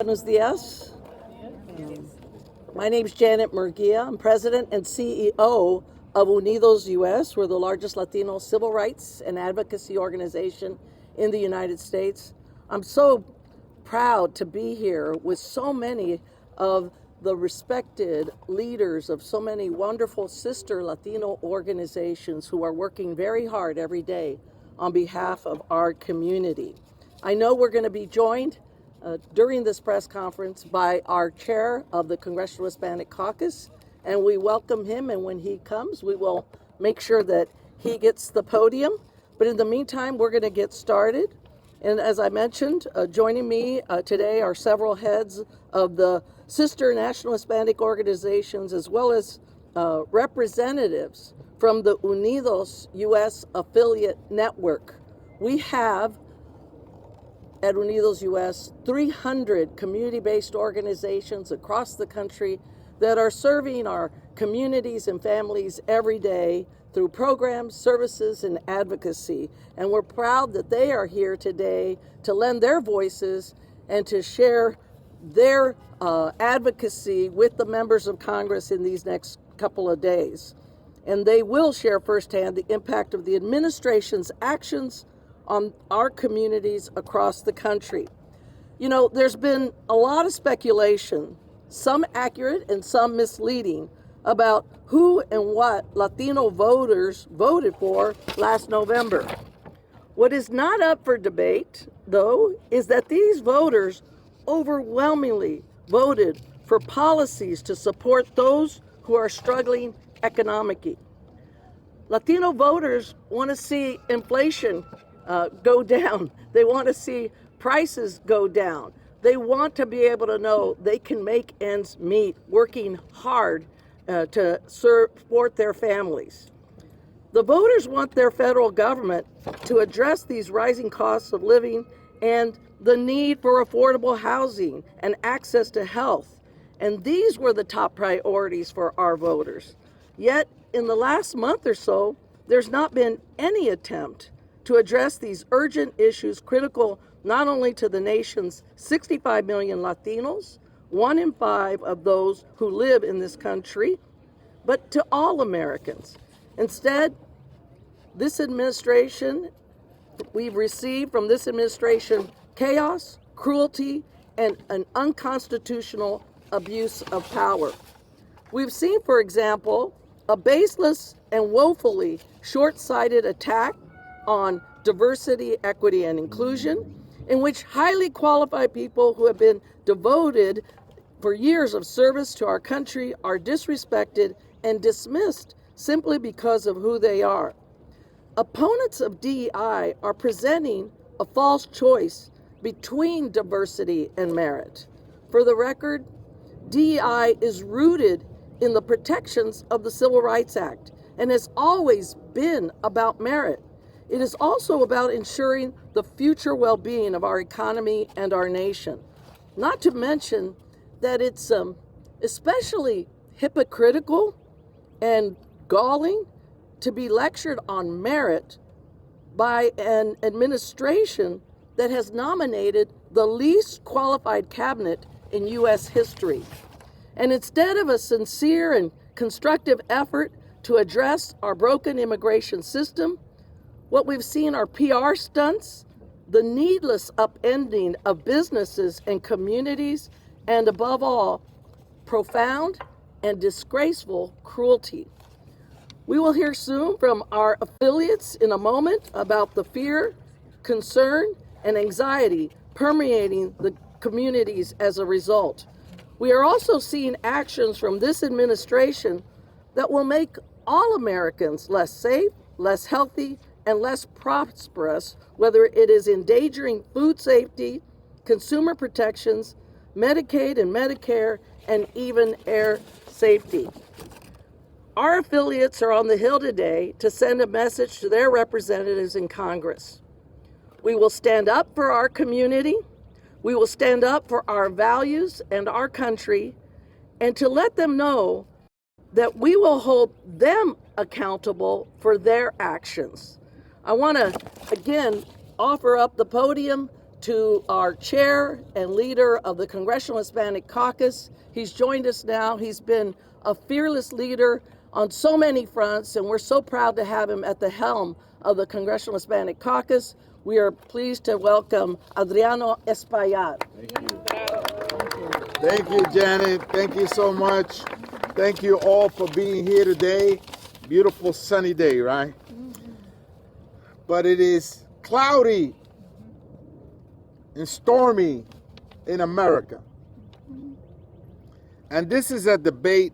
Buenos dias. My name is Janet Murguia. I'm president and CEO of Unidos US. We're the largest Latino civil rights and advocacy organization in the United States. I'm so proud to be here with so many of the respected leaders of so many wonderful sister Latino organizations who are working very hard every day on behalf of our community. I know we're going to be joined during this press conference by our chair of the Congressional Hispanic Caucus, and we welcome him, and when he comes, we will make sure that he gets the podium. But in the meantime, we're going to get started. And as I mentioned, joining me today are several heads of the sister national Hispanic organizations, as well as representatives from the Unidos US affiliate network. We have at Unidos US 300 community-based organizations across the country that are serving our communities and families every day through programs, services, and advocacy. And we're proud that they are here today to lend their voices and to share their advocacy with the members of Congress in these next couple of days. And they will share firsthand the impact of the administration's actions on our communities across the country. You know, there's been a lot of speculation, some accurate and some misleading, about who and what Latino voters voted for last November. What is not up for debate, though, is that these voters overwhelmingly voted for policies to support those who are struggling economically. Latino voters want to see inflation go down. They want to see prices go down. They want to be able to know they can make ends meet, working hard to support their families. The voters want their federal government to address these rising costs of living and the need for affordable housing and access to health. And these were the top priorities for our voters. Yet, in the last month or so, there's not been any attempt to address these urgent issues critical not only to the nation's 65 million Latinos, 1 in 5 of those who live in this country, but to all Americans. Instead, we've received from this administration chaos, cruelty, and an unconstitutional abuse of power. We've seen, for example, a baseless and woefully short-sighted attack on diversity, equity, and inclusion, in which highly qualified people who have been devoted for years of service to our country are disrespected and dismissed simply because of who they are. Opponents of DEI are presenting a false choice between diversity and merit. For the record, DEI is rooted in the protections of the Civil Rights Act and has always been about merit. It is also about ensuring the future well-being of our economy and our nation. Not to mention that it's especially hypocritical and galling to be lectured on merit by an administration that has nominated the least qualified cabinet in U.S. history. And instead of a sincere and constructive effort to address our broken immigration system, what we've seen are PR stunts, the needless upending of businesses and communities, and above all, profound and disgraceful cruelty. We will hear soon from our affiliates in a moment about the fear, concern, and anxiety permeating the communities as a result. We are also seeing actions from this administration that will make all Americans less safe, less healthy, and less prosperous, whether it is endangering food safety, consumer protections, Medicaid and Medicare, and even air safety. Our affiliates are on the Hill today to send a message to their representatives in Congress. We will stand up for our community. We will stand up for our values and our country, and to let them know that we will hold them accountable for their actions. I want to, again, offer up the podium to our chair and leader of the Congressional Hispanic Caucus. He's joined us now. He's been a fearless leader on so many fronts, and we're so proud to have him at the helm of the Congressional Hispanic Caucus. We are pleased to welcome Adriano Espaillat. Thank you, Janet. Thank you so much. Thank you all for being here today. Beautiful sunny day, right? But it is cloudy and stormy in America. And this is a debate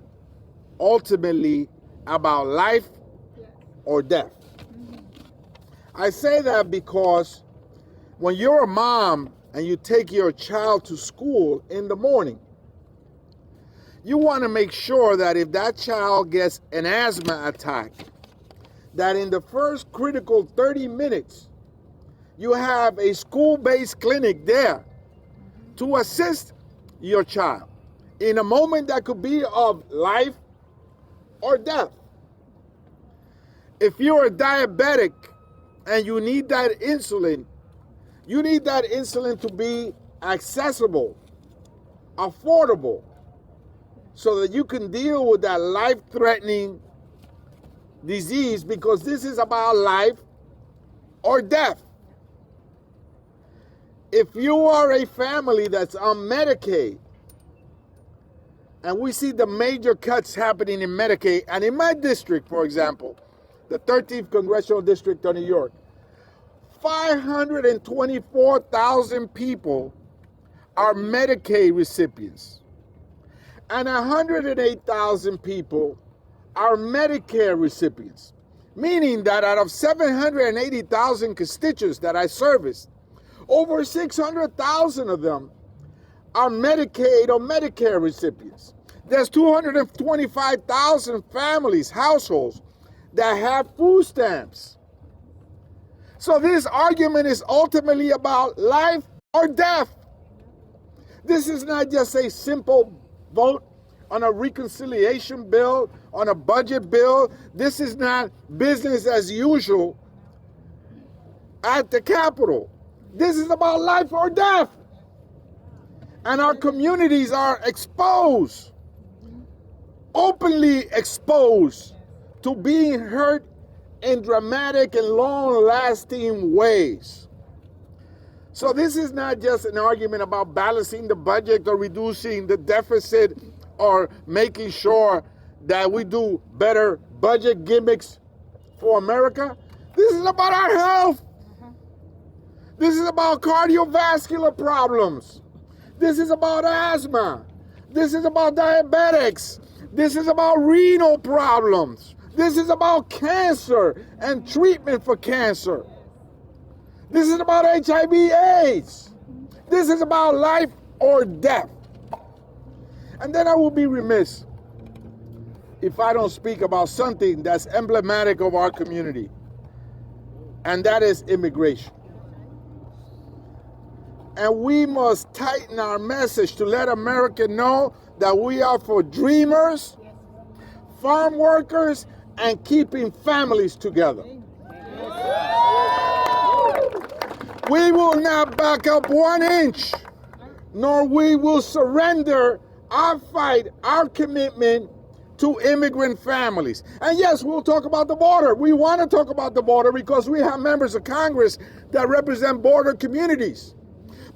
ultimately about life or death. I say that because when you're a mom and you take your child to school in the morning, you want to make sure that if that child gets an asthma attack, that in the first critical 30 minutes, you have a school-based clinic there to assist your child in a moment that could be of life or death. If you're a diabetic and you need that insulin to be accessible, affordable, so that you can deal with that life-threatening disease, because this is about life or death. If you are a family that's on Medicaid, and we see the major cuts happening in Medicaid, and in my district, for example, the 13th Congressional District of New York, 524,000 people are Medicaid recipients, and 108,000 people are Medicare recipients, meaning that out of 780,000 constituents that I service, over 600,000 of them are Medicaid or Medicare recipients. There's 225,000 families, households, that have food stamps. So this argument is ultimately about life or death. This is not just a simple vote on a reconciliation bill, on a budget bill. This is not business as usual at the Capitol. This is about life or death. And our communities are exposed, openly exposed, to being hurt in dramatic and long-lasting ways. So this is not just an argument about balancing the budget or reducing the deficit or making sure that we do better budget gimmicks for America. This is about our health. This is about cardiovascular problems. This is about asthma. This is about diabetics. This is about renal problems. This is about cancer and treatment for cancer. This is about HIV/AIDS. This is about life or death. And then I will be remiss if I don't speak about something that's emblematic of our community, and that is immigration. And we must tighten our message to let America know that we are for dreamers, farm workers, and keeping families together. We will not back up 1 inch, nor we will surrender our fight, our commitment to immigrant families. And yes, we'll talk about the border. We want to talk about the border because we have members of Congress that represent border communities.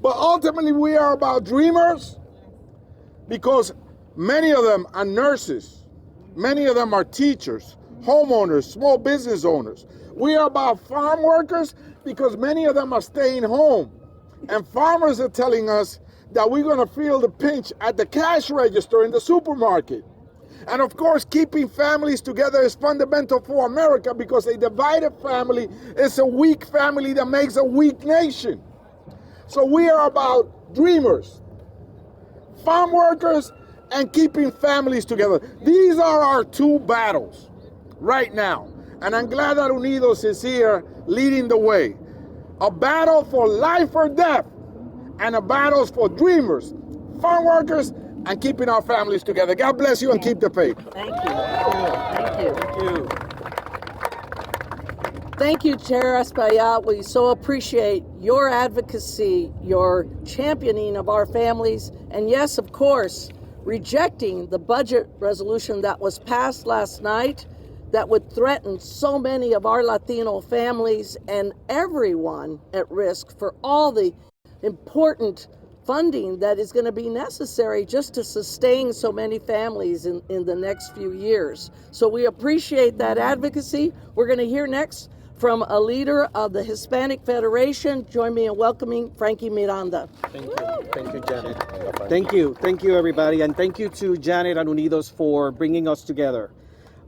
But ultimately, we are about dreamers because many of them are nurses. Many of them are teachers, homeowners, small business owners. We are about farm workers because many of them are staying home. And farmers are telling us that we're going to feel the pinch at the cash register in the supermarket. And of course, keeping families together is fundamental for America because a divided family is a weak family that makes a weak nation. So we are about dreamers, farm workers, and keeping families together. These are our two battles right now. And I'm glad that Unidos is here leading the way. A battle for life or death, and a battle for dreamers, farm workers, and keeping our families together. God bless you and keep the faith. Thank you. Thank you. Thank you. Thank you, Chair Espaillat. We so appreciate your advocacy, your championing of our families, and yes, of course, rejecting the budget resolution that was passed last night that would threaten so many of our Latino families and everyone at risk for all the important funding that is going to be necessary just to sustain so many families in the next few years. So we appreciate that advocacy. We're going to hear next from a leader of the Hispanic Federation. Join me in welcoming Frankie Miranda. Thank you. Thank you, Janet. Thank you. Thank you, everybody. And thank you to Janet and Unidos for bringing us together.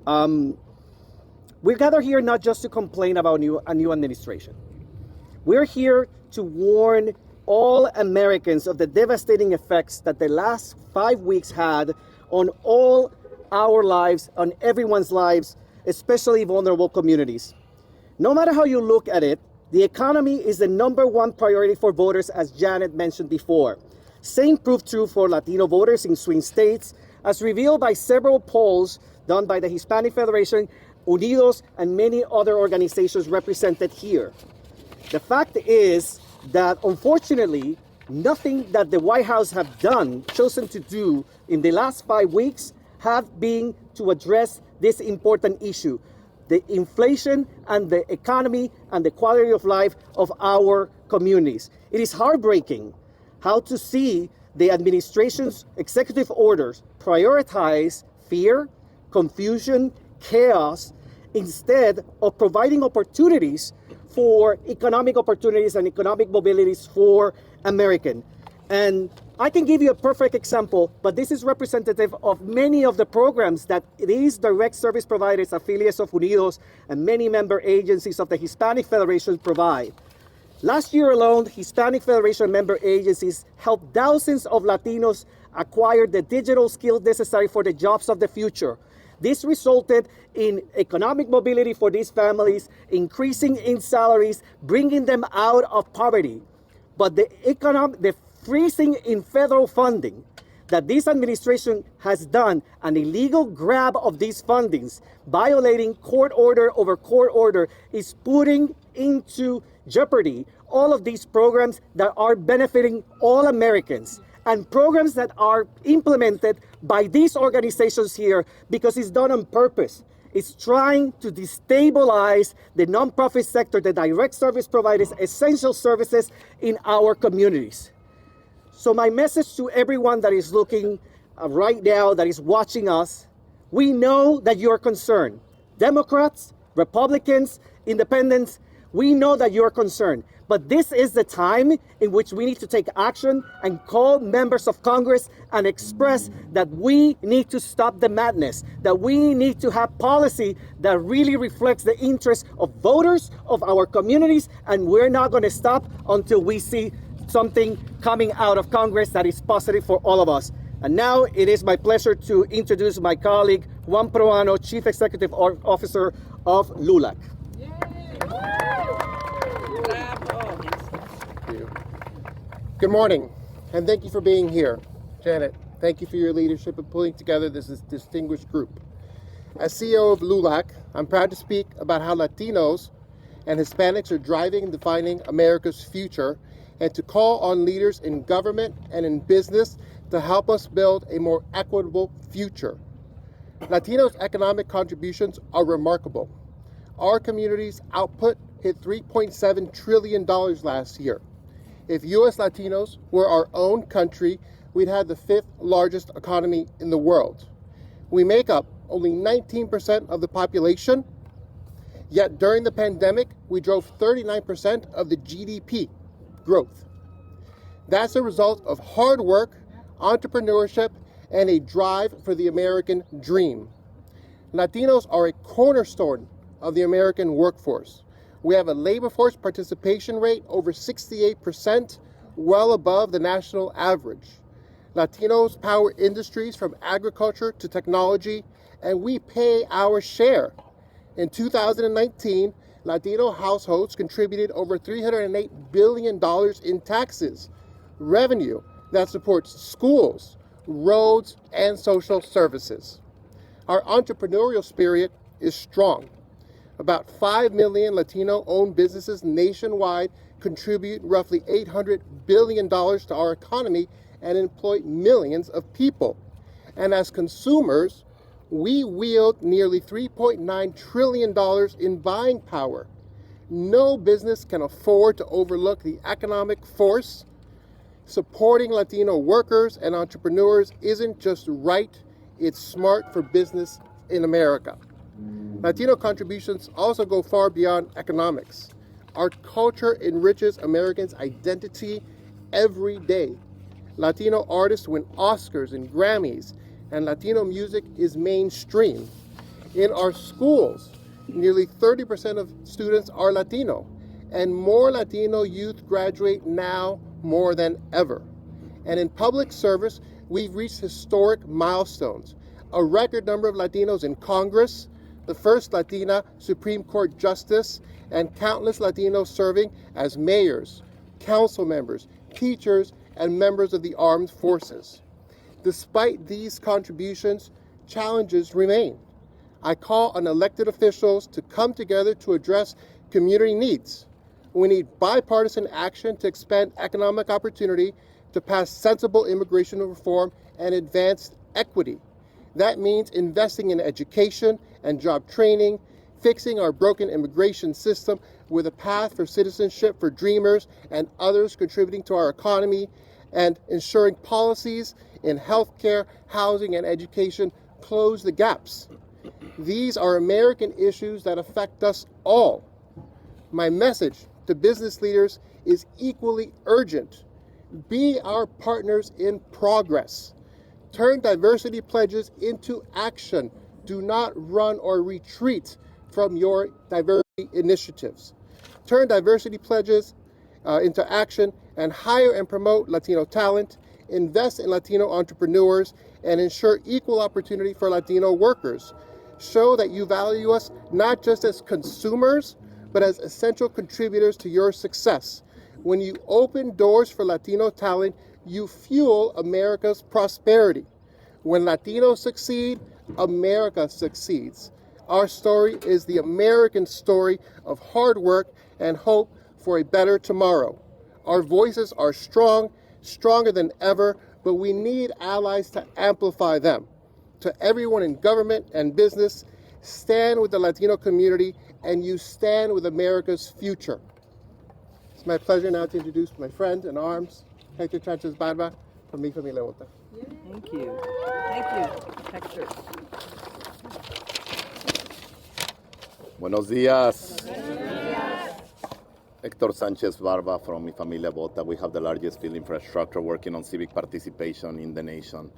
We gather here not just to complain about a new administration. We're here to warn all Americans of the devastating effects that the last 5 weeks had on all our lives, on everyone's lives, especially vulnerable communities. No matter how you look at it, the economy is the #1 priority for voters, as Janet mentioned before. Same proved true for Latino voters in swing states, as revealed by several polls done by the Hispanic Federation, Unidos, and many other organizations represented here. The fact is that, unfortunately, nothing that the White House have chosen to do in the last 5 weeks have been to address this important issue, the inflation and the economy and the quality of life of our communities. It is heartbreaking how to see the administration's executive orders prioritize fear, confusion, chaos, instead of providing opportunities for economic opportunities and economic mobilities for Americans. And I can give you a perfect example, but this is representative of many of the programs that these direct service providers, affiliates of Unidos, and many member agencies of the Hispanic Federation provide. Last year alone, Hispanic Federation member agencies helped thousands of Latinos acquire the digital skills necessary for the jobs of the future. This resulted in economic mobility for these families, increasing in salaries, bringing them out of poverty. But the freezing in federal funding that this administration has done, an illegal grab of these fundings, violating court order over court order, is putting into jeopardy all of these programs that are benefiting all Americans, and programs that are implemented by these organizations here because it's done on purpose. It's trying to destabilize the nonprofit sector, the direct service providers, essential services in our communities. So my message to everyone that is looking right now, that is watching us, we know that you're concerned. Democrats, Republicans, Independents, we know that you're concerned. But this is the time in which we need to take action and call members of Congress and express that we need to stop the madness, that we need to have policy that really reflects the interests of voters, of our communities, and we're not going to stop until we see something coming out of Congress that is positive for all of us. And now it is my pleasure to introduce my colleague, Juan Proano, Chief Executive Officer of LULAC. Good morning, and thank you for being here. Janet, thank you for your leadership in pulling together this distinguished group. As CEO of LULAC, I'm proud to speak about how Latinos and Hispanics are driving and defining America's future, and to call on leaders in government and in business to help us build a more equitable future. Latinos' economic contributions are remarkable. Our community's output hit $3.7 trillion last year. If U.S. Latinos were our own country, we'd have the 5th largest economy in the world. We make up only 19% of the population, yet during the pandemic, we drove 39% of the GDP growth. That's a result of hard work, entrepreneurship, and a drive for the American dream. Latinos are a cornerstone of the American workforce. We have a labor force participation rate over 68%, well above the national average. Latinos power industries from agriculture to technology, and we pay our share. In 2019, Latino households contributed over $308 billion in taxes, revenue that supports schools, roads, and social services. Our entrepreneurial spirit is strong. About 5 million Latino-owned businesses nationwide contribute roughly $800 billion to our economy and employ millions of people. And as consumers, we wield nearly $3.9 trillion in buying power. No business can afford to overlook the economic force. Supporting Latino workers and entrepreneurs isn't just right, it's smart for business in America. Latino contributions also go far beyond economics. Our culture enriches Americans' identity every day. Latino artists win Oscars and Grammys, and Latino music is mainstream. In our schools, nearly 30% of students are Latino, and more Latino youth graduate now more than ever. And in public service, we've reached historic milestones. A record number of Latinos in Congress, the first Latina Supreme Court Justice, and countless Latinos serving as mayors, council members, teachers, and members of the armed forces. Despite these contributions, challenges remain. I call on elected officials to come together to address community needs. We need bipartisan action to expand economic opportunity, to pass sensible immigration reform, and advance equity. That means investing in education and job training, fixing our broken immigration system with a path for citizenship for dreamers and others contributing to our economy, and ensuring policies in healthcare, housing, and education close the gaps. These are American issues that affect us all. My message to business leaders is equally urgent. Be our partners in progress. Turn diversity pledges into action. Do not run or retreat from your diversity initiatives. Turn diversity pledges into action and hire and promote Latino talent, invest in Latino entrepreneurs, and ensure equal opportunity for Latino workers. Show that you value us not just as consumers, but as essential contributors to your success. When you open doors for Latino talent, you fuel America's prosperity. When Latinos succeed, America succeeds. Our story is the American story of hard work and hope for a better tomorrow. Our voices are strong, stronger than ever, but we need allies to amplify them. To everyone in government and business, stand with the Latino community, and you stand with America's future. It's my pleasure now to introduce my friend in arms, Hector Sanchez Barba, from Mi Familia Vota. Thank you. Thank you, Hector. Buenos días. Hector Sanchez Barba from Mi Familia Vota. We have the largest field infrastructure working on civic participation in the nation.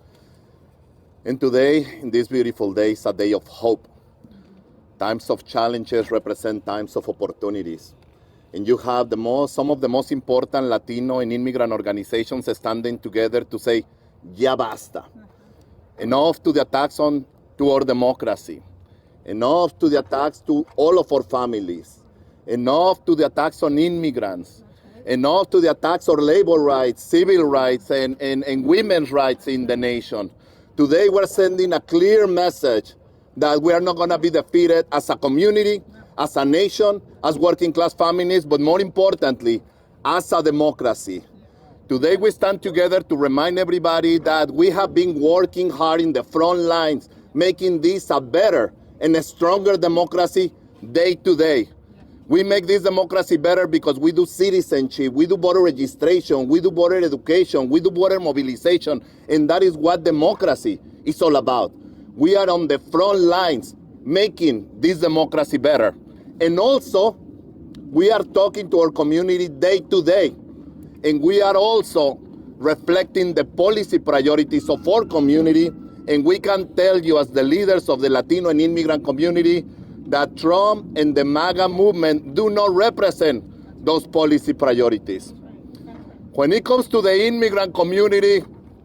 And today, in this beautiful day, is a day of hope. Times of challenges represent times of opportunities. And you have some of the most important Latino and immigrant organizations standing together to say, ya basta. Enough to the attacks to our democracy. Enough to the attacks to all of our families. Enough to the attacks on immigrants. Enough to the attacks on labor rights, civil rights, and women's rights in the nation. Today we're sending a clear message that we are not going to be defeated as a community, as a nation, as working class families, but more importantly, as a democracy. Today we stand together to remind everybody that we have been working hard in the front lines, making this a better and a stronger democracy day to day. We make this democracy better because we do citizenship, we do voter registration, we do voter education, we do voter mobilization, and that is what democracy is all about. We are on the front lines making this democracy better. And also, we are talking to our community day to day, and we are also reflecting the policy priorities of our community, and we can tell you as the leaders of the Latino and immigrant community that Trump and the MAGA movement do not represent those policy priorities. When it comes to the immigrant community,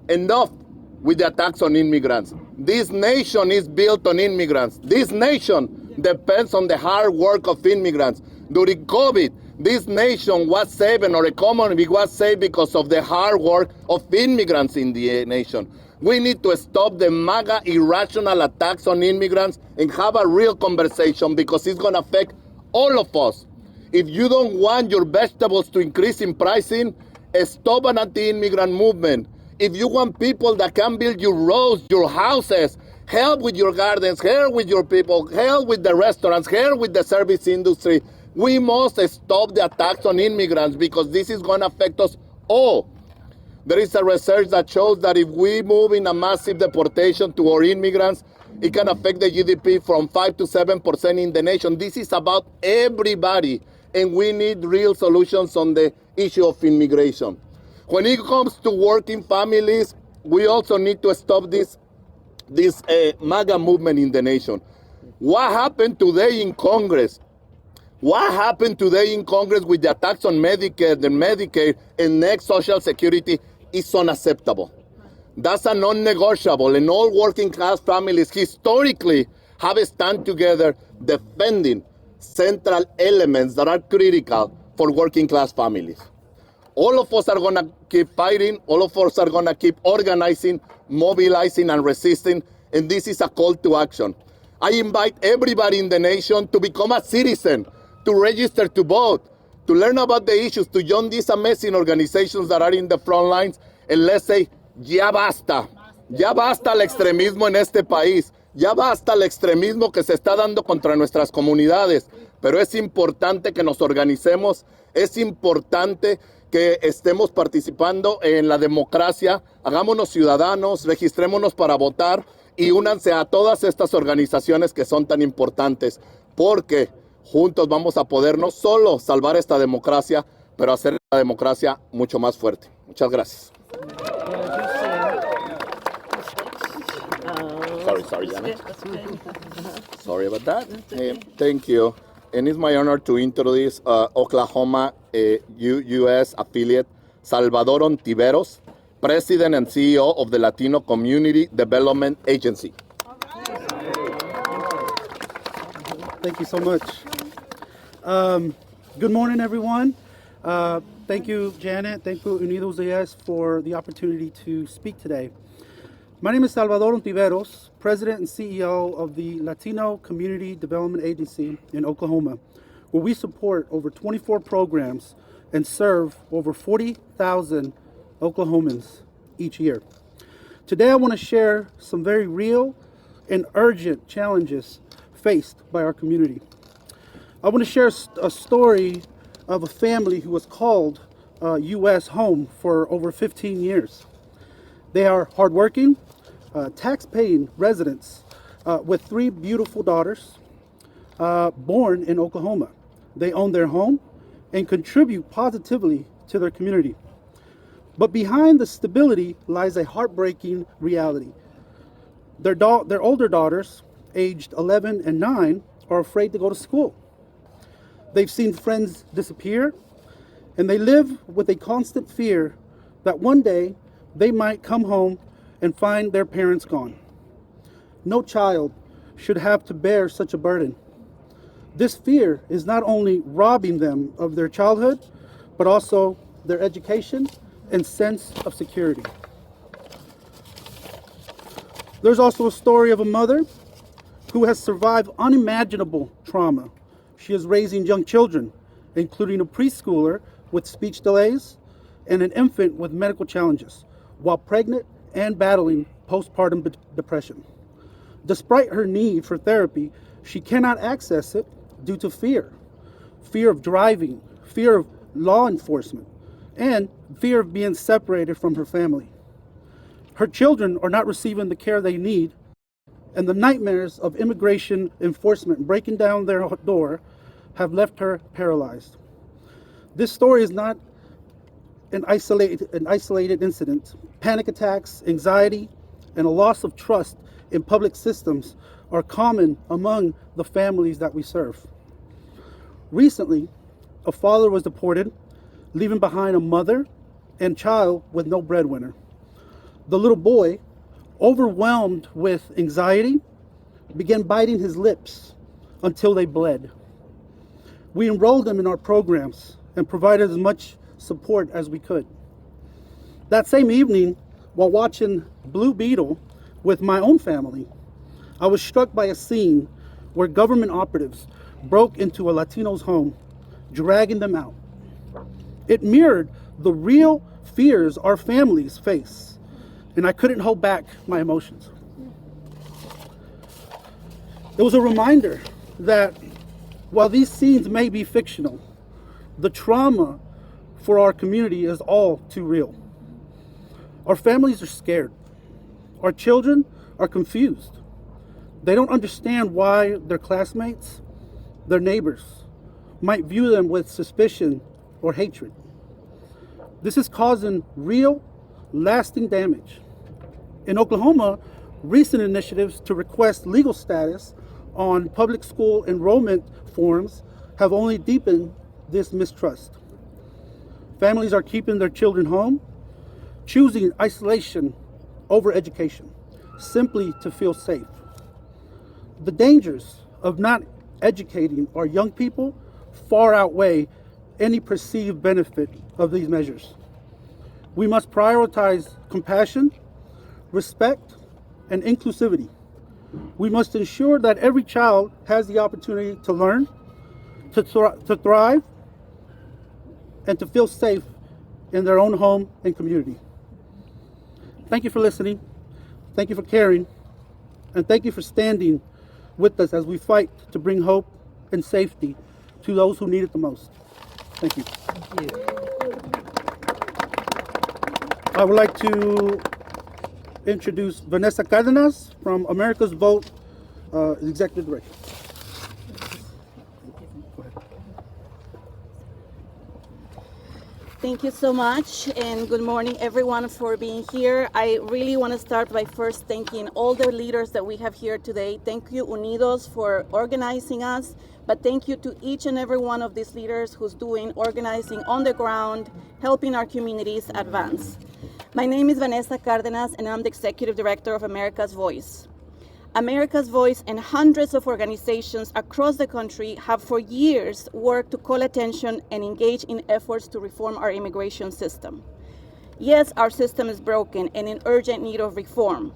enough with the attacks on immigrants. This nation is built on immigrants. This nation depends on the hard work of immigrants. During COVID, This nation was saved, and our economy was saved because of the hard work of immigrants in the nation. We need to stop the MAGA irrational attacks on immigrants and have a real conversation, because it's going to affect all of us. If you don't want your vegetables to increase in pricing, stop an anti-immigrant movement. If you want people that can build your roads, your houses, help with your gardens, help with your people, help with the restaurants, help with the service industry, we must stop the attacks on immigrants, because this is going to affect us all. There is a research that shows that if we move in a massive deportation to our immigrants, it can affect the GDP from 5 to 7% in the nation. This is about everybody, and we need real solutions on the issue of immigration. When it comes to working families, we also need to stop this MAGA movement in the nation. What happened today in Congress? What happened today in Congress with the attacks on Medicare, the Medicaid, and next Social Security is unacceptable. That's a non-negotiable, and all working class families historically have stand together defending central elements that are critical for working class families. All of us are going to keep fighting. All of us are going to keep organizing, mobilizing, and resisting. And this is a call to action. I invite everybody in the nation to become a citizen, to register to vote, to learn about the issues, to join these amazing organizations that are in the front lines. And let's say, ya basta. Ya basta el extremismo en este país. Ya basta el extremismo que se está dando contra nuestras comunidades. Pero es importante que nos organicemos. Es importante que estemos participando en la democracia. Hagámonos ciudadanos, registrémonos para votar y únanse a todas estas organizaciones que son tan importantes, porque juntos vamos a poder no solo salvar esta democracia, pero hacer la democracia mucho más fuerte. Muchas gracias. Sorry, Janet. Sorry about that. Thank you. And it's my honor to introduce Oklahoma U.S. affiliate Salvador Ontiveros, President and CEO of the Latino Community Development Agency. Thank you so much. Good morning, everyone. Thank you, Janet. Thank you, Unidos US, for the opportunity to speak today. My name is Salvador Ontiveros, President and CEO of the Latino Community Development Agency in Oklahoma, where we support over 24 programs and serve over 40,000 Oklahomans each year. Today, I want to share some very real and urgent challenges faced by our community. I want to share a story of a family who was called U.S. home for over 15 years. They are hardworking, tax-paying residents with 3 beautiful daughters born in Oklahoma. They own their home and contribute positively to their community. But behind the stability lies a heartbreaking reality. Their older daughters, aged 11 and 9, are afraid to go to school. They've seen friends disappear, and they live with a constant fear that one day they might come home and find their parents gone. No child should have to bear such a burden. This fear is not only robbing them of their childhood, but also their education and sense of security. There's also a story of a mother who has survived unimaginable trauma. She is raising young children, including a preschooler with speech delays and an infant with medical challenges, while pregnant and battling postpartum depression. Despite her need for therapy, she cannot access it due to fear of driving, fear of law enforcement, and fear of being separated from her family. Her children are not receiving the care they need, and the nightmares of immigration enforcement breaking down their door have left her paralyzed. This story is not an isolated incident. Panic attacks, anxiety, and a loss of trust in public systems are common among the families that we serve. Recently, a father was deported, leaving behind a mother and child with no breadwinner. The little boy, overwhelmed with anxiety, began biting his lips until they bled. We enrolled them in our programs and provided as much support as we could. That same evening, while watching Blue Beetle with my own family, I was struck by a scene where government operatives broke into a Latino's home, dragging them out. It mirrored the real fears our families face, and I couldn't hold back my emotions. It was a reminder that while these scenes may be fictional, the trauma for our community is all too real. Our families are scared. Our children are confused. They don't understand why their classmates, their neighbors, might view them with suspicion or hatred. This is causing real, lasting damage. In Oklahoma, recent initiatives to request legal status on public school enrollment forms have only deepened this mistrust. Families are keeping their children home, choosing isolation over education, simply to feel safe. The dangers of not educating our young people far outweigh any perceived benefit of these measures. We must prioritize compassion, respect, and inclusivity. We must ensure that every child has the opportunity to learn, to thrive, and to feel safe in their own home and community. Thank you for listening. Thank you for caring. And thank you for standing with us as we fight to bring hope and safety to those who need it the most. Thank you. Thank you. I would like to introduce Vanessa Cardenas from America's Vote, Executive Director. Thank you so much, and good morning everyone for being here. I really want to start by first thanking all the leaders that we have here today. Thank you, Unidos, for organizing us, but thank you to each and every one of these leaders who's doing organizing on the ground, helping our communities advance. My name is Vanessa Cardenas, and I'm the Executive Director of America's Voice. America's Voice and hundreds of organizations across the country have for years worked to call attention and engage in efforts to reform our immigration system. Yes, our system is broken and in urgent need of reform,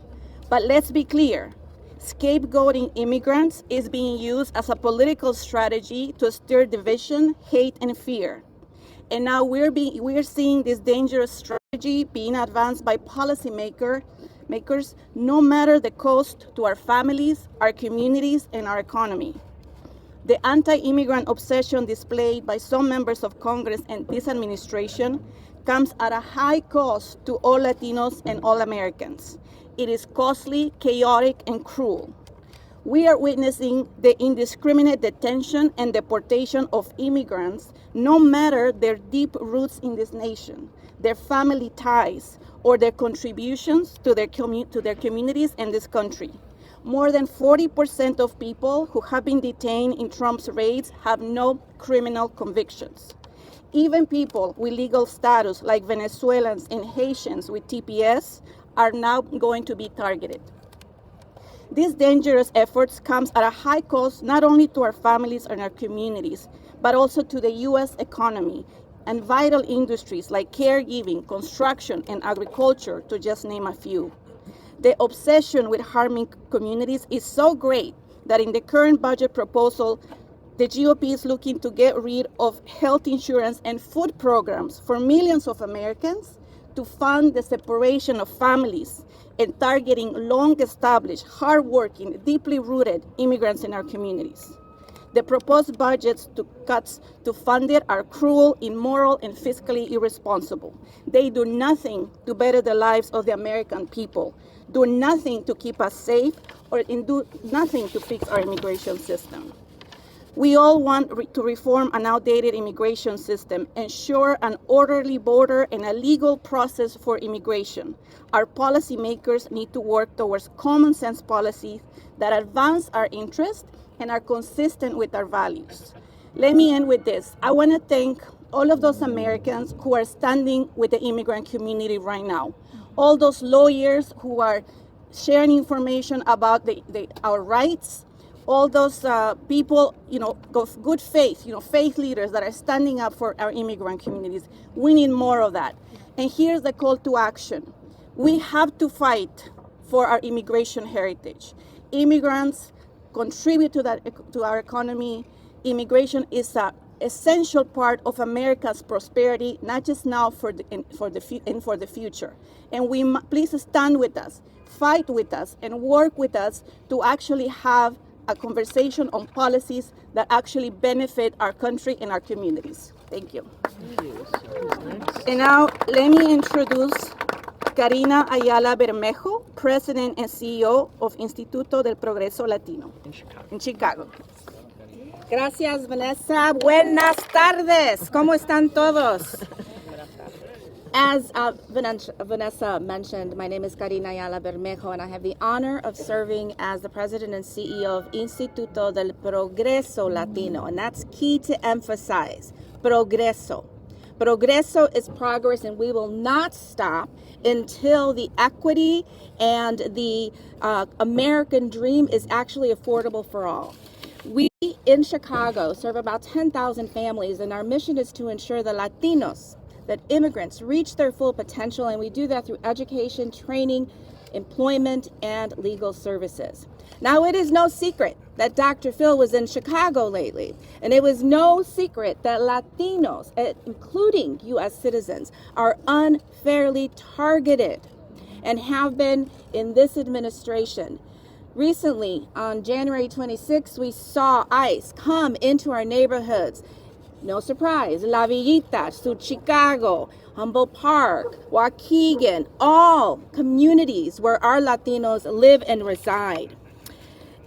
but let's be clear, scapegoating immigrants is being used as a political strategy to stir division, hate, and fear. And now we're seeing this dangerous strategy being advanced by policymakers, no matter the cost to our families, our communities, and our economy. The anti-immigrant obsession displayed by some members of Congress and this administration comes at a high cost to all Latinos and all Americans. It is costly, chaotic, and cruel. We are witnessing the indiscriminate detention and deportation of immigrants, no matter their deep roots in this nation, their family ties, or their contributions to their communities in this country. More than 40% of people who have been detained in Trump's raids have no criminal convictions. Even people with legal status like Venezuelans and Haitians with TPS are now going to be targeted. These dangerous efforts comes at a high cost not only to our families and our communities, but also to the U.S. economy and vital industries like caregiving, construction, and agriculture, to just name a few. The obsession with harming communities is so great that in the current budget proposal, the GOP is looking to get rid of health insurance and food programs for millions of Americans to fund the separation of families and targeting long-established, hard-working, deeply rooted immigrants in our communities. The proposed budgets to cuts to fund it are cruel, immoral, and fiscally irresponsible. They do nothing to better the lives of the American people, do nothing to keep us safe, or do nothing to fix our immigration system. We all want to reform an outdated immigration system, ensure an orderly border and a legal process for immigration. Our policymakers need to work towards common sense policies that advance our interests and are consistent with our values. Let me end with this. I want to thank all of those Americans who are standing with the immigrant community right now. All those lawyers who are sharing information about our rights, all those people, of good faith, faith leaders that are standing up for our immigrant communities. We need more of that. And here's the call to action. We have to fight for our immigration heritage. Immigrants contribute to our economy. Immigration is an essential part of America's prosperity, not just now, for the future. And please stand with us, fight with us, and work with us to actually have a conversation on policies that actually benefit our country and our communities. Thank you. And now let me introduce Karina Ayala Bermejo, President and CEO of Instituto del Progreso Latino in Chicago. Gracias, Vanessa. Buenas tardes. ¿Cómo están todos? As Vanessa mentioned, my name is Karina Ayala Bermejo, and I have the honor of serving as the President and CEO of Instituto del Progreso Latino, and that's key to emphasize. Progreso. Progreso is progress, and we will not stop until the equity and the American dream is actually affordable for all. We in Chicago serve about 10,000 families, and our mission is to ensure the Latinos, that immigrants reach their full potential, and we do that through education, training, employment, and legal services. Now, it is no secret that Dr. Phil was in Chicago lately, and it was no secret that Latinos, including U.S. citizens, are unfairly targeted and have been in this administration. Recently, on January 26th, we saw ICE come into our neighborhoods. No surprise, La Villita, South Chicago, Humboldt Park, Waukegan, all communities where our Latinos live and reside.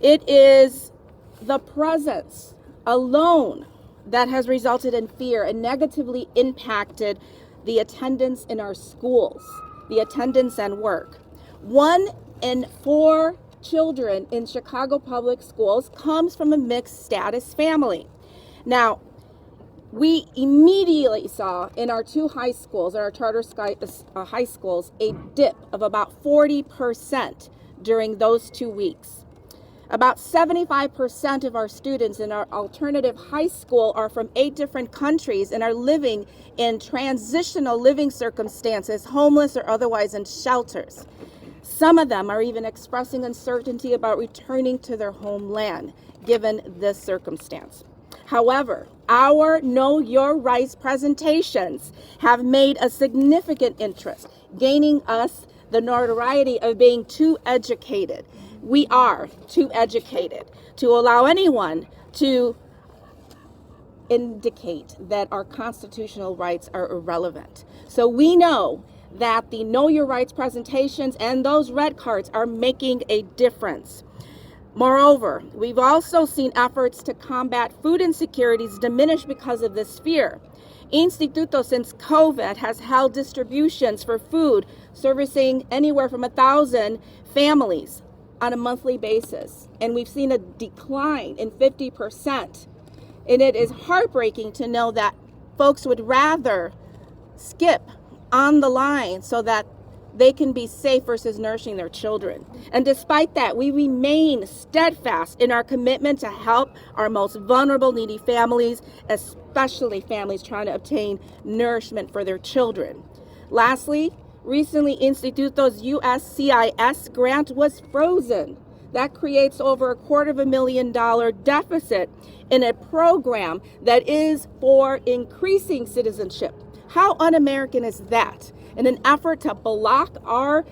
It is the presence alone that has resulted in fear and negatively impacted the attendance in our schools, the attendance and work. 1 in 4 children in Chicago public schools comes from a mixed status family. Now, we immediately saw in our 2 high schools, our charter high schools, a dip of about 40% during those 2 weeks. About 75% of our students in our alternative high school are from 8 different countries and are living in transitional living circumstances, homeless or otherwise in shelters. Some of them are even expressing uncertainty about returning to their homeland, given this circumstance. However, our Know Your Rights presentations have made a significant interest, gaining us the notoriety of being too educated. We are too educated to allow anyone to indicate that our constitutional rights are irrelevant. So we know that the Know Your Rights presentations and those red cards are making a difference. Moreover, we've also seen efforts to combat food insecurities diminish because of this fear. Instituto, since COVID, has held distributions for food servicing anywhere from 1,000 families on a monthly basis. And we've seen a decline in 50%. And it is heartbreaking to know that folks would rather skip on the line so that they can be safe versus nourishing their children. And despite that, we remain steadfast in our commitment to help our most vulnerable, needy families, especially families trying to obtain nourishment for their children. Lastly, recently, Instituto's USCIS grant was frozen. That creates over $250,000 deficit in a program that is for increasing citizenship. How un-American is that? In an effort to block our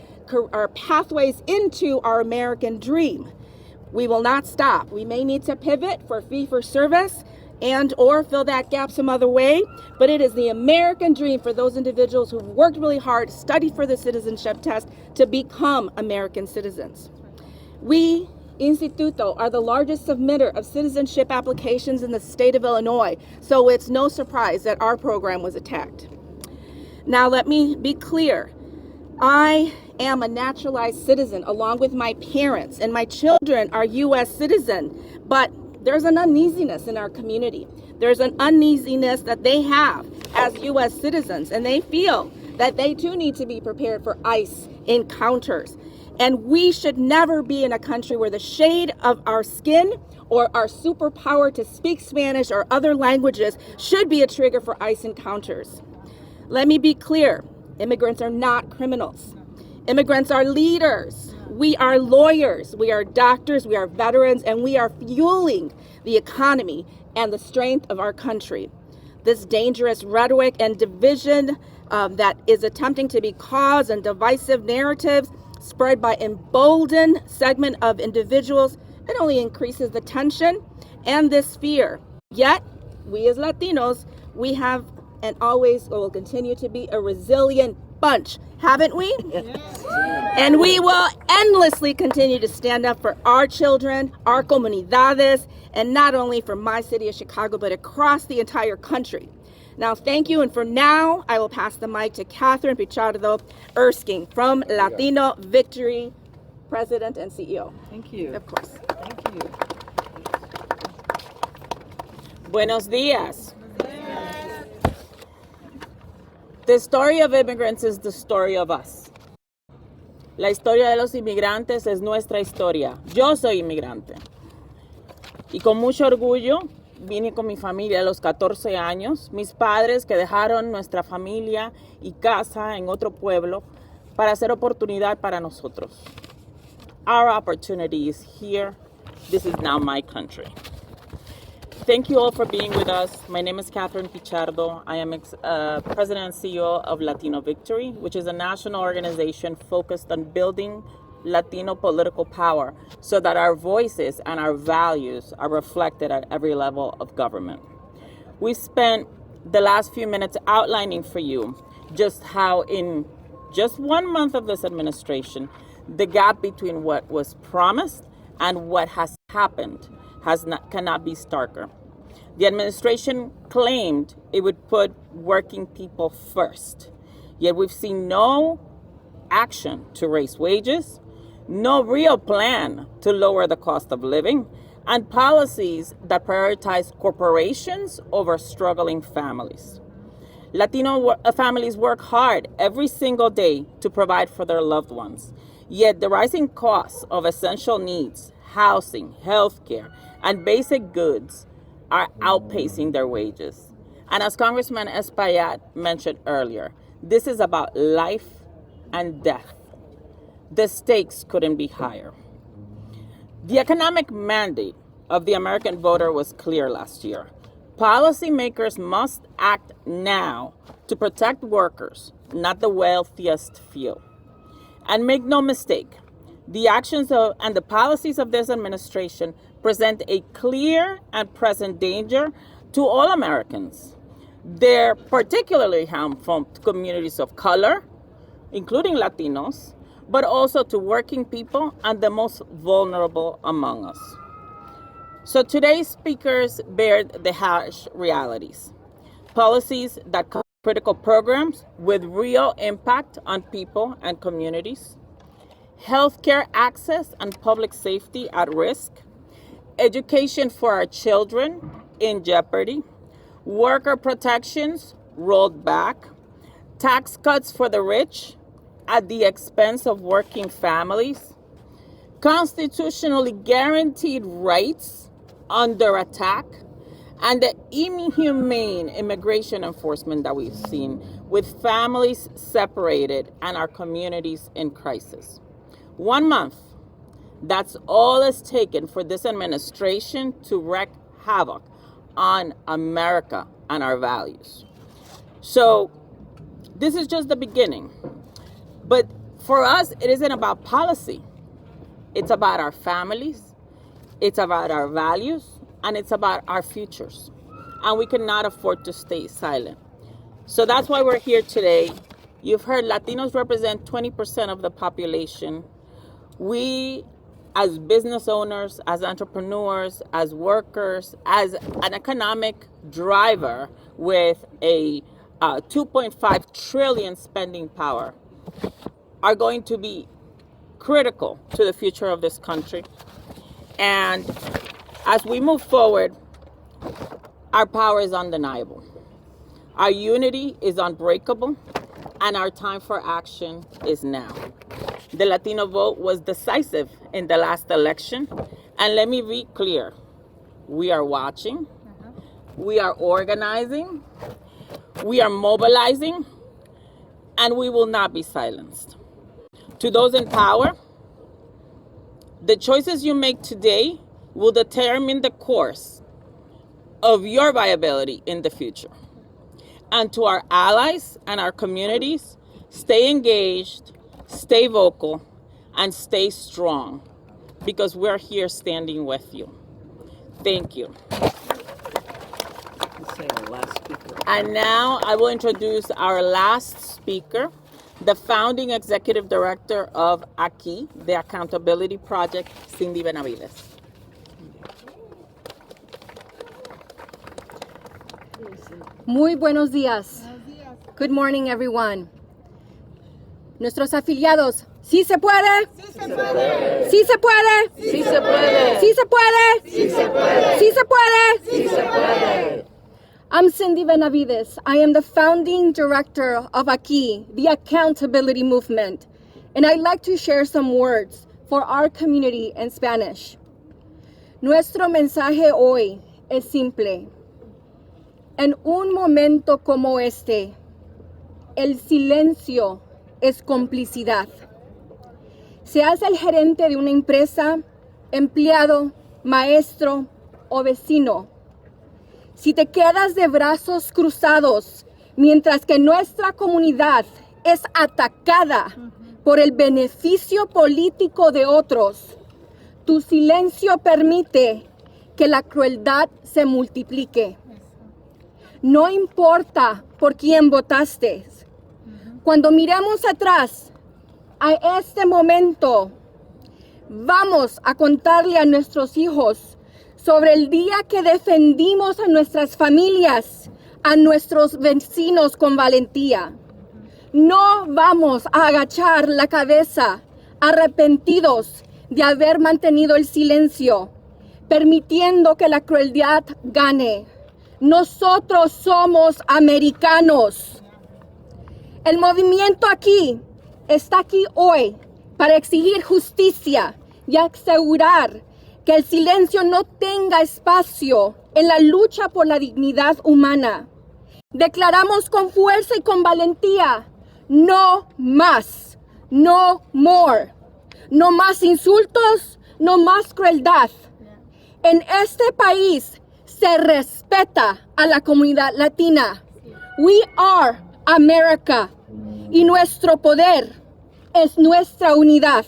pathways into our American dream. We will not stop. We may need to pivot for fee for service and or fill that gap some other way, but it is the American dream for those individuals who've worked really hard, studied for the citizenship test to become American citizens. We, Instituto, are the largest submitter of citizenship applications in the state of Illinois, so it's no surprise that our program was attacked. Now, let me be clear. I am a naturalized citizen along with my parents, and my children are U.S. citizens, but there's an uneasiness in our community. There's an uneasiness that they have as U.S. citizens, and they feel that they too need to be prepared for ICE encounters. And we should never be in a country where the shade of our skin or our superpower to speak Spanish or other languages should be a trigger for ICE encounters. Let me be clear, immigrants are not criminals. Immigrants are leaders. We are lawyers, we are doctors, we are veterans, and we are fueling the economy and the strength of our country. This dangerous rhetoric and division that is attempting to be cause and divisive narratives spread by emboldened segment of individuals, it only increases the tension and this fear. Yet, we as Latinos, we have and always will continue to be a resilient bunch, haven't we? Yes. And we will endlessly continue to stand up for our children, our comunidades, and not only for my city of Chicago, but across the entire country. Now, thank you, and for now, I will pass the mic to Catherine Pichardo Erskine from Latino Victory, President and CEO. Thank you. Of course. Thank you. Buenos días. The story of immigrants is the story of us. La historia de los inmigrantes es nuestra historia. Yo soy inmigrante. Y con mucho orgullo vine con mi familia a los 14 años. Mis padres que dejaron nuestra familia y casa en otro pueblo para hacer oportunidad para nosotros. Our opportunity is here. This is now my country. Thank you all for being with us. My name is Catherine Pichardo. I am President and CEO of Latino Victory, which is a national organization focused on building Latino political power so that our voices and our values are reflected at every level of government. We spent the last few minutes outlining for you just how in just 1 month of this administration, the gap between what was promised and what has happened cannot be starker. The administration claimed it would put working people first, yet we've seen no action to raise wages, no real plan to lower the cost of living, and policies that prioritize corporations over struggling families. Latino families work hard every single day to provide for their loved ones, yet the rising costs of essential needs, housing, healthcare, and basic goods are outpacing their wages. And as Congressman Espaillat mentioned earlier, this is about life and death. The stakes couldn't be higher. The economic mandate of the American voter was clear last year. Policymakers must act now to protect workers, not the wealthiest few. And make no mistake, the actions and the policies of this administration present a clear and present danger to all Americans. They're particularly harmful to communities of color, including Latinos, but also to working people and the most vulnerable among us. So today's speakers bear the harsh realities. Policies that cut critical programs with real impact on people and communities, healthcare access and public safety at risk, education for our children in jeopardy, worker protections rolled back, tax cuts for the rich at the expense of working families, constitutionally guaranteed rights under attack, and the inhumane immigration enforcement that we've seen with families separated and our communities in crisis. 1 month, that's all it's taken for this administration to wreak havoc on America and our values. So this is just the beginning. But for us, it isn't about policy. It's about our families, it's about our values, and it's about our futures. And we cannot afford to stay silent. So that's why we're here today. You've heard Latinos represent 20% of the population. We, as business owners, as entrepreneurs, as workers, as an economic driver with a 2.5 trillion spending power, are going to be critical to the future of this country. And as we move forward, our power is undeniable. Our unity is unbreakable, and our time for action is now. The Latino vote was decisive in the last election. And let me be clear, we are watching, we are organizing, we are mobilizing, and we will not be silenced. To those in power, the choices you make today will determine the course of your viability in the future. And to our allies and our communities, stay engaged, stay vocal, and stay strong, because we're here standing with you. Thank you. And now I will introduce our last speaker, the founding executive director of AQUI, the Accountability Project, Cindy Benavides. Muy buenos días. Good morning, everyone. Nuestros afiliados, ¿sí se puede? Sí se puede. ¿Sí se puede? Sí se puede. ¿Sí se puede? Sí se puede. ¿Sí se puede? Sí se puede. I'm Cindy Benavides. I am the founding director of AQUI, the Accountability Movement, and I'd like to share some words for our community in Spanish. Nuestro mensaje hoy es simple. En un momento como este, el silencio es complicidad. Seas el gerente de una empresa, empleado, maestro o vecino. Si te quedas de brazos cruzados mientras que nuestra comunidad es atacada por el beneficio político de otros, tu silencio permite que la crueldad se multiplique. No importa por quién votaste. Cuando miramos atrás a este momento, vamos a contarle a nuestros hijos sobre el día que defendimos a nuestras familias, a nuestros vecinos con valentía. No vamos a agachar la cabeza, arrepentidos de haber mantenido el silencio, permitiendo que la crueldad gane. Nosotros somos americanos. El movimiento está aquí hoy para exigir justicia y asegurar que el silencio no tenga espacio en la lucha por la dignidad humana. Declaramos con fuerza y con valentía, no más, no more, no más insultos, no más crueldad. En este país se respeta a la comunidad latina. We are America y nuestro poder es nuestra unidad.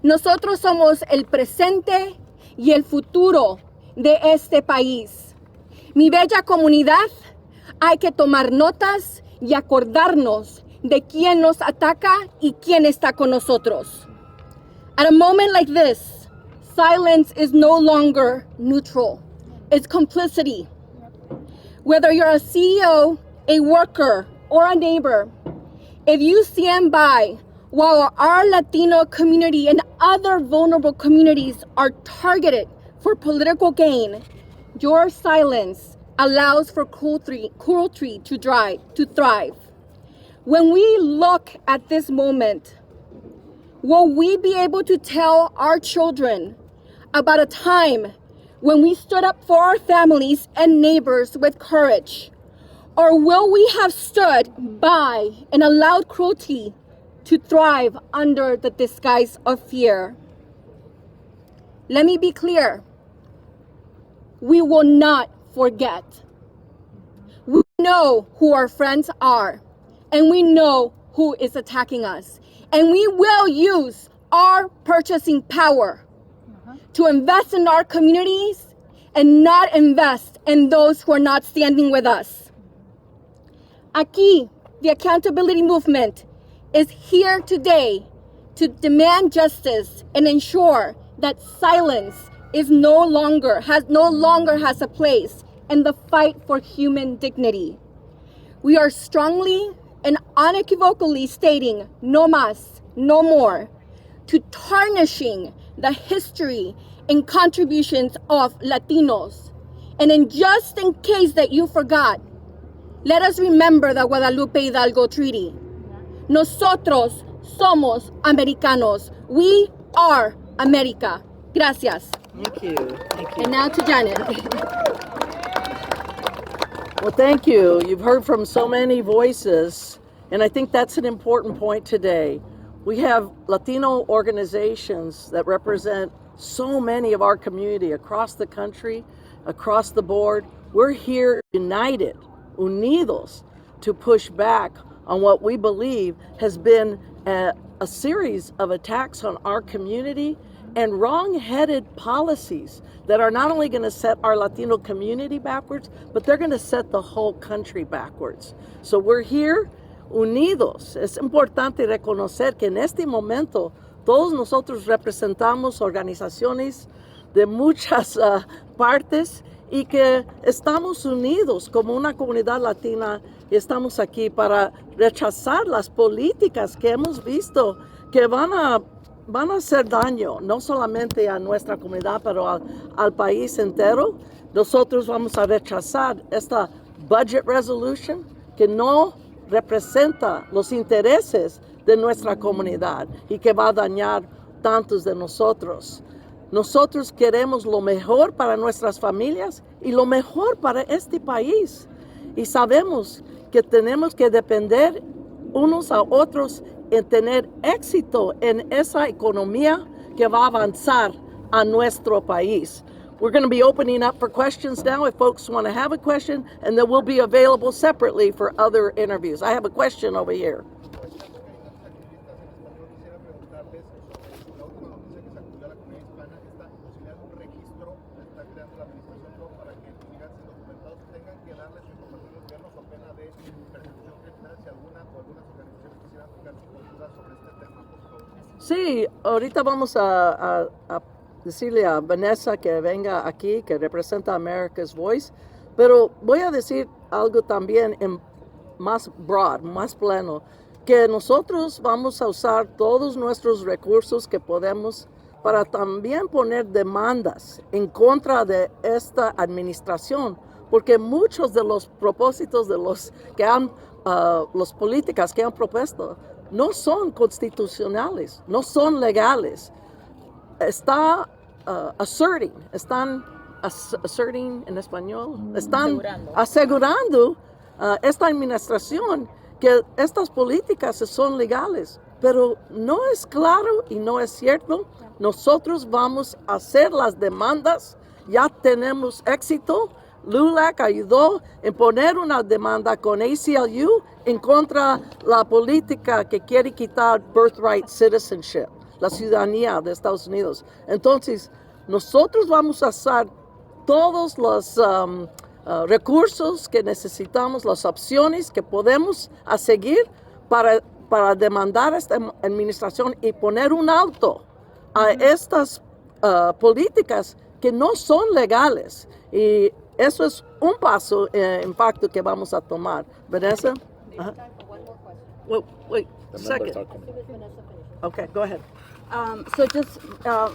Nosotros somos el presente y el futuro de este país. Mi bella comunidad, hay que tomar notas y acordarnos de quién nos ataca y quién está con nosotros. At a moment like this, silence is no longer neutral. It's complicity. Whether you're a CEO, a worker, or a neighbor, if you stand by while our Latino community and other vulnerable communities are targeted for political gain, your silence allows for cruelty to thrive. When we look at this moment, will we be able to tell our children about a time when we stood up for our families and neighbors with courage? Or will we have stood by and allowed cruelty to thrive under the disguise of fear? Let me be clear. We will not forget. We know who our friends are, and we know who is attacking us. And we will use our purchasing power to invest in our communities and not invest in those who are not standing with us. Aquí, the Accountability Movement is here today to demand justice and ensure that silence has no longer has a place in the fight for human dignity. We are strongly and unequivocally stating no más, no more, to tarnishing the history and contributions of Latinos. And just in case that you forgot, let us remember the Guadalupe Hidalgo Treaty. Nosotros Somos americanos. We are America. Gracias. Thank you. Thank you. And now to Janet. Well, thank you. You've heard from so many voices, and I think that's an important point today. We have Latino organizations that represent so many of our community across the country, across the board. We're here united, unidos, to push back on what we believe has been a series of attacks on our community and wrong-headed policies that are not only going to set our Latino community backwards, but they're going to set the whole country backwards. So we're here unidos. Es importante reconocer que en este momento todos nosotros representamos organizaciones de muchas partes y que estamos unidos como una comunidad latina y estamos aquí para rechazar las políticas que hemos visto que van a hacer daño, no solamente a nuestra comunidad, pero al país entero. Nosotros vamos a rechazar esta budget resolution que no representa los intereses de nuestra comunidad y que va a dañar tantos de nosotros. Nosotros queremos lo mejor para nuestras familias y lo mejor para este país. Y sabemos que tenemos que depender unos a otros en tener éxito en esa economía que va a avanzar a nuestro país. We're going to be opening up for questions now if folks want to have a question, and then we'll be available separately for other interviews. I have a question over here. Sí, ahorita vamos a decirle a Vanessa que venga aquí, que representa America's Voice, pero voy a decir algo también en más broad, más plano, que nosotros vamos a usar todos nuestros recursos que podemos para también poner demandas en contra de esta administración, porque muchos de los propósitos de los políticas que han propuesto no son constitucionales, no son legales. Están asserting en español, están asegurando esta administración que estas políticas son legales, pero no es claro y no es cierto. Nosotros vamos a hacer las demandas, ya tenemos éxito. LULAC ayudó en poner una demanda con ACLU en contra de la política que quiere quitar birthright citizenship, la ciudadanía de Estados Unidos. Entonces, nosotros vamos a usar todos los recursos que necesitamos, las opciones que podemos seguir para demandar a esta administración y poner un alto a estas políticas que no son legales. Y eso es un paso en facto que vamos a tomar. Vanessa? Wait, second. Okay, go ahead. So just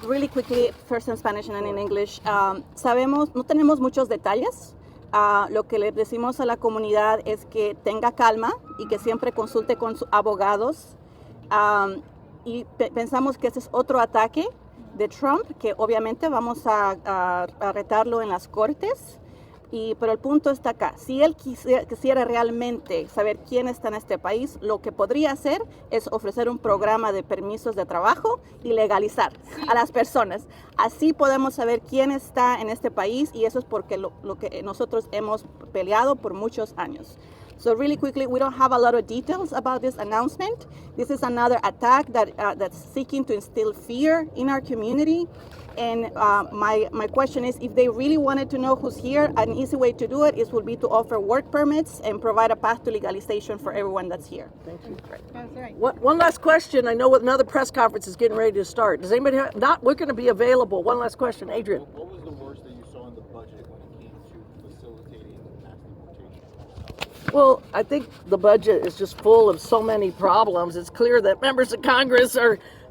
really quickly, first in Spanish and then in English. Sabemos, no tenemos muchos detalles. Lo que le decimos a la comunidad es que tenga calma y que siempre consulte con sus abogados. Y pensamos que ese es otro ataque de Trump, que obviamente vamos a retarlo en las cortes. Pero el punto está acá. Si él quisiera realmente saber quién está en este país, lo que podría hacer es ofrecer un programa de permisos de trabajo y legalizar a las personas. Así podemos saber quién está en este país, y eso es porque lo que nosotros hemos peleado por muchos años. So really quickly, we don't have a lot of details about this announcement. This is another attack that's seeking to instill fear in our community. And my question is, if they really wanted to know who's here, an easy way to do it would be to offer work permits and provide a path to legalization for everyone that's here. Thank you. That's right. One last question. I know another press conference is getting ready to start. Does anybody have, we're going to be available. One last question. Adrian. What was the worst that you saw in the budget when it came to facilitating mass deportation? Well, I think the budget is just full of so many problems. It's clear that members of Congress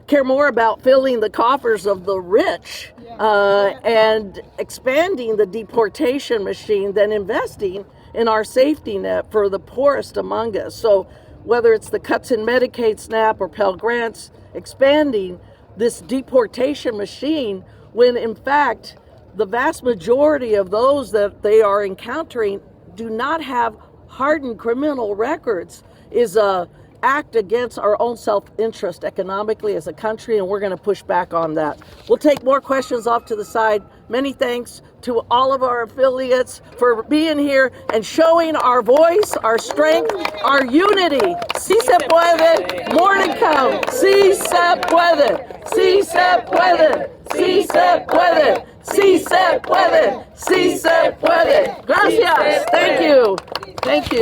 care more about filling the coffers of the rich and expanding the deportation machine than investing in our safety net for the poorest among us. So whether it's the cuts in Medicaid, SNAP, or Pell Grants, expanding this deportation machine, when in fact the vast majority of those that they are encountering do not have hardened criminal records, is a act against our own self-interest economically as a country, and we're going to push back on that. We'll take more questions off to the side. Many thanks to all of our affiliates for being here and showing our voice, our strength, our unity. Si se puede, more to come. Si se puede, si se puede, si se puede, si se puede, si se puede. Gracias.